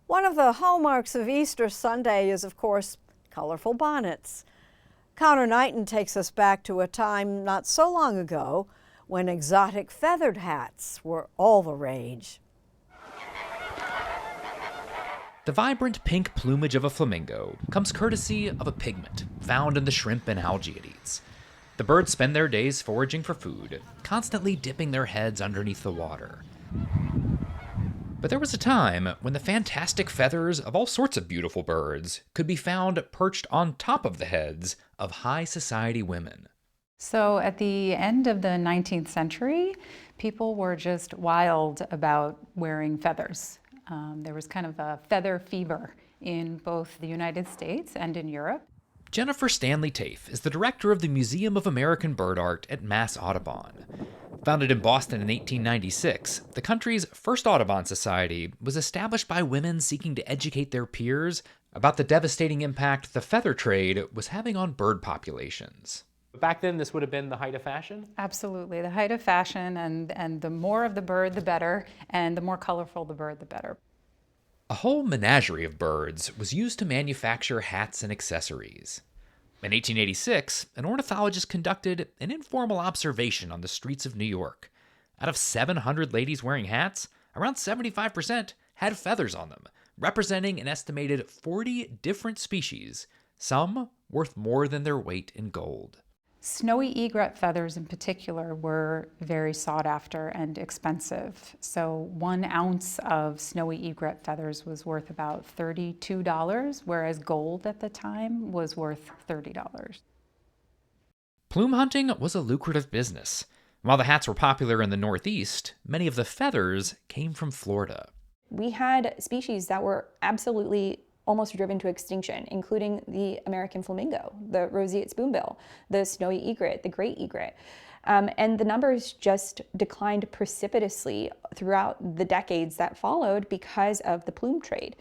One of the hallmarks of Easter Sunday is, of course, colorful bonnets. Conor Knighton takes us back to a time not so long ago when exotic feathered hats were all the rage. The vibrant pink plumage of a flamingo comes courtesy of a pigment found in the shrimp and algae it eats. The birds spend their days foraging for food, constantly dipping their heads underneath the water. But there was a time when the fantastic feathers of all sorts of beautiful birds could be found perched on top of the heads of high society women. So at the end of the 19th century, people were just wild about wearing feathers. There was kind of a feather fever in both the United States and in Europe. Jennifer Stanley Tafe is the director of the Museum of American Bird Art at Mass Audubon. Founded in Boston in 1896, the country's first Audubon Society was established by women seeking to educate their peers about the devastating impact the feather trade was having on bird populations. Back then, this would have been the height of fashion? Absolutely, the height of fashion, and the more of the bird, the better, and the more colorful the bird, the better. A whole menagerie of birds was used to manufacture hats and accessories. In 1886, an ornithologist conducted an informal observation on the streets of New York. Out of 700 ladies wearing hats, around 75% had feathers on them, representing an estimated 40 different species, some worth more than their weight in gold. Snowy egret feathers in particular were very sought after and expensive. So 1 ounce of snowy egret feathers was worth about $32, whereas gold at the time was worth $30. Plume hunting was a lucrative business. While the hats were popular in the Northeast, many of the feathers came from Florida. We had species that were absolutely almost driven to extinction, including the American flamingo, the roseate spoonbill, the snowy egret, the gray egret. And the numbers just declined precipitously throughout the decades that followed because of the plume trade.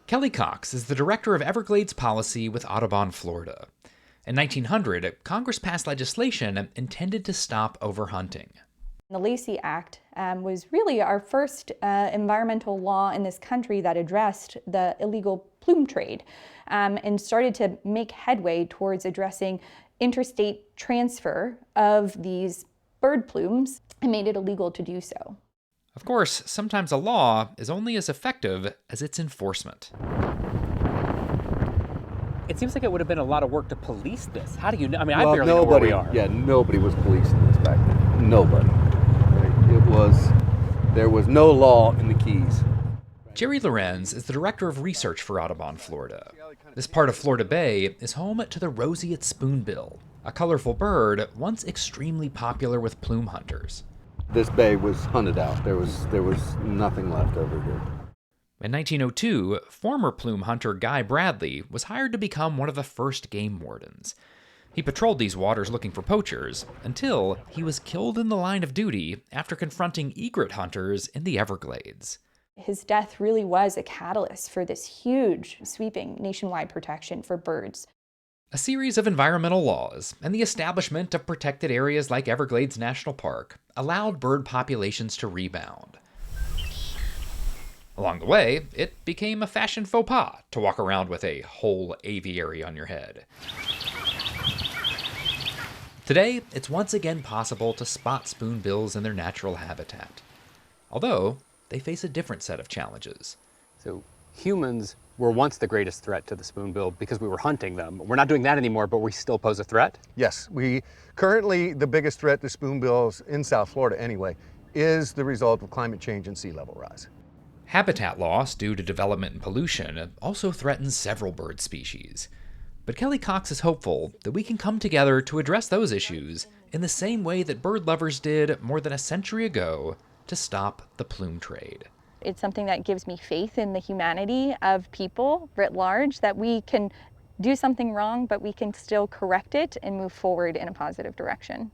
Kelly Cox is the director of Everglades policy with Audubon, Florida. In 1900, Congress passed legislation intended to stop overhunting. The Lacey Act was really our first environmental law in this country that addressed the illegal plume trade and started to make headway towards addressing interstate transfer of these bird plumes and made it illegal to do so. Of course, sometimes a law is only as effective as its enforcement. It seems like it would have been a lot of work to police this. How do you know? I mean, I barely know where we are. Yeah, nobody was policing this back then. Nobody. There was no law in the Keys. Jerry Lorenz is the director of research for Audubon, Florida. This part of Florida Bay is home to the roseate spoonbill, a colorful bird once extremely popular with plume hunters. This bay was hunted out. There was nothing left over here. In 1902, former plume hunter Guy Bradley was hired to become one of the first game wardens. He patrolled these waters looking for poachers until he was killed in the line of duty after confronting egret hunters in the Everglades. His death really was a catalyst for this huge, sweeping nationwide protection for birds. A series of environmental laws and the establishment of protected areas like Everglades National Park allowed bird populations to rebound. Along the way, it became a fashion faux pas to walk around with a whole aviary on your head. Today, it's once again possible to spot spoonbills in their natural habitat, although they face a different set of challenges. So humans were once the greatest threat to the spoonbill because we were hunting them. We're not doing that anymore, but we still pose a threat? Yes, currently the biggest threat to spoonbills in South Florida anyway is the result of climate change and sea level rise. Habitat loss due to development and pollution also threatens several bird species. But Kelly Cox is hopeful that we can come together to address those issues in the same way that bird lovers did more than a century ago to stop the plume trade. It's something that gives me faith in the humanity of people writ large, that we can do something wrong, but we can still correct it and move forward in a positive direction.